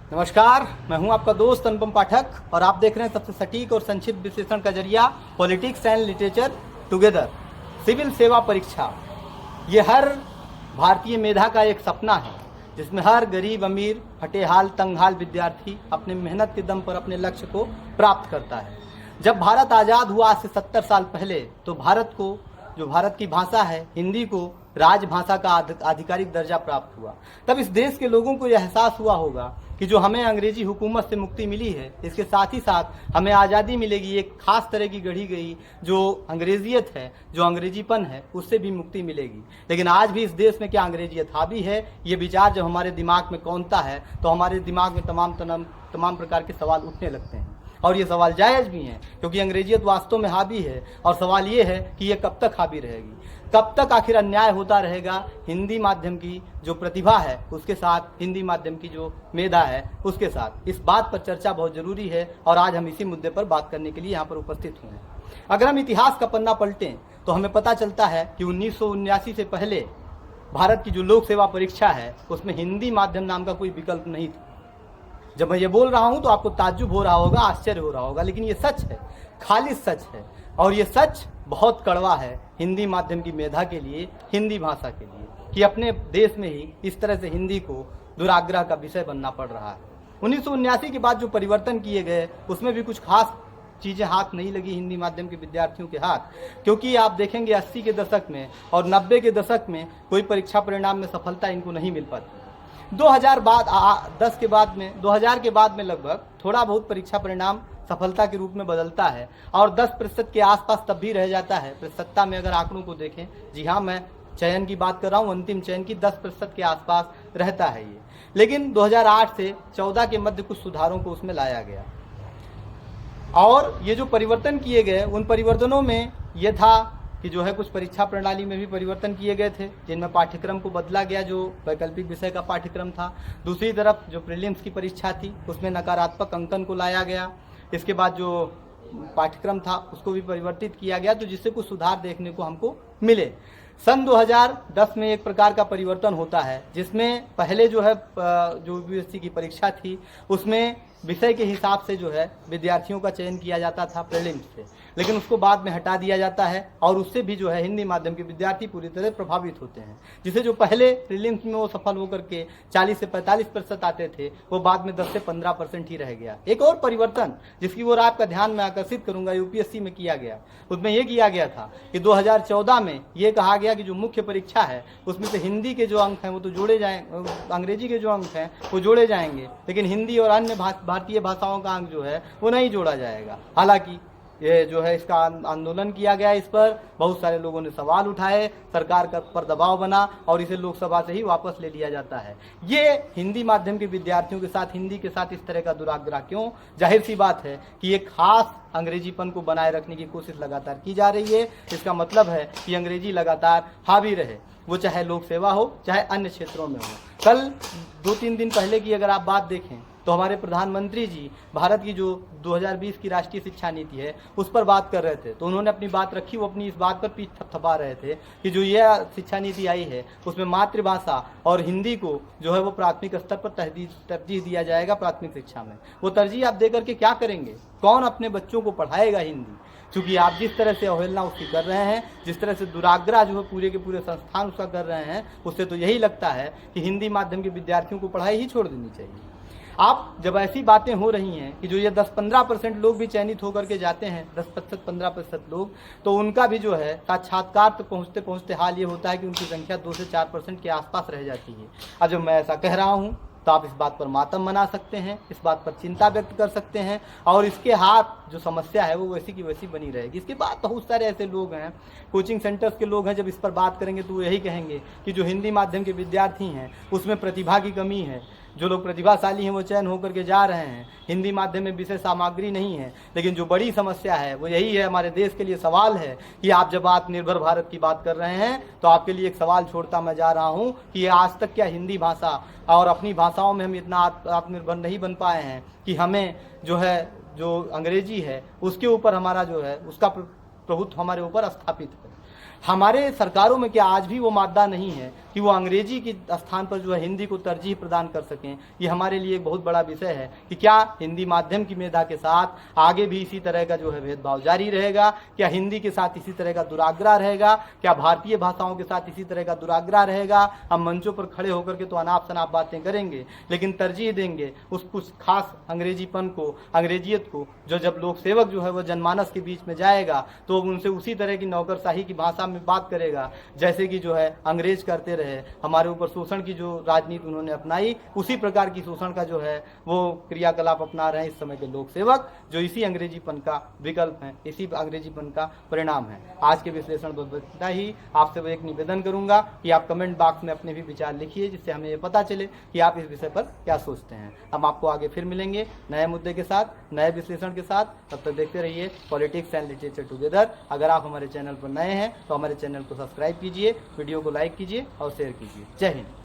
नमस्कार, मैं हूं आपका दोस्त अनुपम पाठक और आप देख रहे हैं सबसे सटीक और संक्षिप्त विश्लेषण का जरिया politics and literature together. Civil सेवा परीक्षा ये हर भारतीय मेधा का एक सपना है, जिसमें हर गरीब अमीर हटेहाल तंगहाल विद्यार्थी अपने मेहनत के दम पर अपने लक्ष्य को प्राप्त करता है। जब भारत आज़ाद हुआ आज से 70 साल पहले, तो भारत को जो भारत की भाषा है हिंदी को राजभाषा का आधिकारिक दर्जा प्राप्त हुआ। तब इस देश के लोगों को यह एहसास हुआ होगा कि जो हमें अंग्रेजी हुकूमत से मुक्ति मिली है, इसके साथ ही साथ हमें आज़ादी मिलेगी। एक खास तरह की गढ़ी गई जो अंग्रेजियत है, जो अंग्रेजीपन है, उससे भी मुक्ति मिलेगी। लेकिन आज भी इस देश में क्या अंग्रेजियत हावी है? ये विचार जब हमारे दिमाग में कौंधता है तो हमारे दिमाग में तमाम प्रकार के सवाल उठने लगते हैं। और ये सवाल जायज़ भी हैं, क्योंकि अंग्रेजियत वास्तव में हावी है। और सवाल ये है कि ये कब तक हावी रहेगी, कब तक आखिर अन्याय होता रहेगा हिंदी माध्यम की जो प्रतिभा है उसके साथ, हिंदी माध्यम की जो मेधा है उसके साथ। इस बात पर चर्चा बहुत ज़रूरी है और आज हम इसी मुद्दे पर बात करने के लिए यहाँ पर उपस्थित हुए हैं। अगर हम इतिहास का पन्ना पलटें तो हमें पता चलता है कि 1979 से पहले भारत की जो लोक सेवा परीक्षा है उसमें हिंदी माध्यम नाम का कोई विकल्प नहीं था। जब मैं ये बोल रहा हूँ तो आपको ताज्जुब हो रहा होगा, आश्चर्य हो रहा होगा, लेकिन ये सच है, खालिस सच है। और ये सच बहुत कड़वा है हिंदी माध्यम की मेधा के लिए, हिंदी भाषा के लिए, कि अपने देश में ही इस तरह से हिंदी को दुराग्रह का विषय बनना पड़ रहा है। 1979 के बाद जो परिवर्तन किए गए उसमें भी कुछ खास चीज़ें हाथ नहीं लगी हिंदी माध्यम के विद्यार्थियों के हाथ, क्योंकि आप देखेंगे 80 के दशक में और 90 के दशक में कोई परीक्षा परिणाम में सफलता इनको नहीं मिल पाती। 2010 के बाद में, 2000 के बाद में लगभग थोड़ा बहुत परीक्षा परिणाम सफलता के रूप में बदलता है और 10% के आसपास तब भी रह जाता है। सत्ता में अगर आंकड़ों को देखें, जी हाँ, मैं चयन की बात कर रहा हूँ, अंतिम चयन की, 10% के आसपास रहता है ये। लेकिन 2008 से 14 के मध्य कुछ सुधारों को उसमें लाया गया और ये जो परिवर्तन किए गए उन परिवर्तनों में यह था कि जो है कुछ परीक्षा प्रणाली में भी परिवर्तन किए गए थे, जिनमें पाठ्यक्रम को बदला गया, जो वैकल्पिक विषय का पाठ्यक्रम था। दूसरी तरफ जो प्रीलिम्स की परीक्षा थी उसमें नकारात्मक अंकन को लाया गया। इसके बाद जो पाठ्यक्रम था उसको भी परिवर्तित किया गया, तो जिससे कुछ सुधार देखने को हमको मिले। सन 2010 में एक प्रकार का परिवर्तन होता है, जिसमें पहले जो है जो यूपीएससी की परीक्षा थी उसमें विषय के हिसाब से जो है विद्यार्थियों का चयन किया जाता था प्रीलिम्स से, लेकिन उसको बाद में हटा दिया जाता है और उससे भी जो है हिंदी माध्यम के विद्यार्थी पूरी तरह प्रभावित होते हैं। जिसे जो पहले प्रीलिम्स में वो सफल होकर के 40 से 45% आते थे, वो बाद में 10 से 15% ही रह गया। एक और परिवर्तन जिसकी ओर आपका ध्यान में आकर्षित करूंगा यूपीएससी में किया गया, उसमें यह किया गया था कि 2014 में ये कहा गया कि जो मुख्य परीक्षा है उसमें से हिंदी के जो अंक हैं वो तो जोड़े जाएंगे, अंग्रेजी के जो अंक हैं वो जोड़े जाएंगे, लेकिन हिंदी और अन्य भारतीय भाषाओं का अंक जो है वो नहीं जोड़ा जाएगा। हालांकि ये जो है इसका आंदोलन किया गया, इस पर बहुत सारे लोगों ने सवाल उठाए, सरकार का पर दबाव बना और इसे लोकसभा से ही वापस ले लिया जाता है। ये हिंदी माध्यम के विद्यार्थियों के साथ, हिंदी के साथ इस तरह का दुराग्रह क्यों? जाहिर सी बात है कि एक खास अंग्रेजीपन को बनाए रखने की कोशिश लगातार की जा रही है। इसका मतलब है कि अंग्रेजी लगातार हावी रहे, वो चाहे लोक सेवा हो चाहे अन्य क्षेत्रों में हो। कल 2-3 दिन पहले की अगर आप बात देखें तो हमारे प्रधानमंत्री जी भारत की जो 2020 की राष्ट्रीय शिक्षा नीति है उस पर बात कर रहे थे, तो उन्होंने अपनी बात रखी, वो अपनी इस बात पर पीठ थपथपा रहे थे कि जो यह शिक्षा नीति आई है उसमें मातृभाषा और हिंदी को जो है वो प्राथमिक स्तर पर तरजीह दिया जाएगा प्राथमिक शिक्षा में। वो तरजीह आप दे करके क्या करेंगे? कौन अपने बच्चों को पढ़ाएगा हिंदी? क्योंकि आप जिस तरह से अवहेलना उसकी कर रहे हैं, जिस तरह से दुराग्रह जो है पूरे के पूरे संस्थान उसका कर रहे हैं, उससे तो यही लगता है कि हिंदी माध्यम के विद्यार्थियों को पढ़ाई ही छोड़ देनी चाहिए। आप जब ऐसी बातें हो रही हैं कि जो ये 10-15% लोग भी चयनित होकर के जाते हैं, 10-15% लोग, तो उनका भी जो है साक्षात्कार तो पहुँचते पहुँचते हाल ये होता है कि उनकी संख्या 2 से 4% के आसपास रह जाती है। अब जब मैं ऐसा कह रहा हूँ तो आप इस बात पर मातम मना सकते हैं, इस बात पर चिंता व्यक्त कर सकते हैं और इसके हाथ जो समस्या है वो वैसी की वैसी बनी रहेगी। इसके बाद बहुत सारे ऐसे लोग हैं, कोचिंग सेंटर्स के लोग हैं, जब इस पर बात करेंगे तो वो यही कहेंगे कि जो हिंदी माध्यम के विद्यार्थी हैं उसमें प्रतिभा की कमी है। जो लोग प्रतिभाशाली हैं वो चयन होकर के जा रहे हैं, हिंदी माध्यम में विषय सामग्री नहीं है। लेकिन जो बड़ी समस्या है वो यही है, हमारे देश के लिए सवाल है कि आप जब आत्मनिर्भर भारत की बात कर रहे हैं तो आपके लिए एक सवाल छोड़ता मैं जा रहा हूँ कि ये आज तक क्या हिंदी भाषा और अपनी भाषाओं में हम इतना आत्मनिर्भर नहीं बन पाए हैं कि हमें जो है जो अंग्रेजी है उसके ऊपर हमारा जो है उसका प्रभुत्व हमारे ऊपर स्थापित है। हमारे सरकारों में क्या आज भी वो मादा नहीं है कि वो अंग्रेजी के स्थान पर जो है हिंदी को तरजीह प्रदान कर सकें। ये हमारे लिए एक बहुत बड़ा विषय है कि क्या हिंदी माध्यम की मेधा के साथ आगे भी इसी तरह का जो है भेदभाव जारी रहेगा, क्या हिंदी के साथ इसी तरह का दुराग्रह रहेगा, क्या भारतीय भाषाओं के साथ इसी तरह का दुराग्रह रहेगा। हम मंचों पर खड़े होकर के तो अनाप शनाप बातें करेंगे, लेकिन तरजीह देंगे उस कुछ खास अंग्रेजीपन को, अंग्रेजियत को, जो जब लोक सेवक जो है वो जनमानस के बीच में जाएगा तो उनसे उसी तरह की नौकरशाही की भाषा में बात करेगा जैसे कि जो है अंग्रेज करते रहे। हमारे ऊपर शोषण की जो राजनीति उन्होंने अपनाई, उसी प्रकार की शोषण का जो है वो क्रियाकलाप अपना रहे हैं इस समय के लोक सेवक, जो इसी अंग्रेजीपन का विकल्प है, इसी अंग्रेजीपन का परिणाम है। आज के विश्लेषण बता ही आपसे वो एक निवेदन करूंगा कि आप कमेंट बॉक्स में अपने भी विचार लिखिए, जिससे हमें ये पता चले कि आप इस विषय पर क्या सोचते हैं। हम आपको आगे फिर मिलेंगे नए मुद्दे के साथ, नए विश्लेषण के साथ। तब तक देखते रहिए पॉलिटिक्स एंड लिटरेचर टुगेदर। अगर आप हमारे चैनल पर नए हैं तो हमारे चैनल को सब्सक्राइब कीजिए, वीडियो को लाइक कीजिए और शेयर कीजिए। जय हिंद।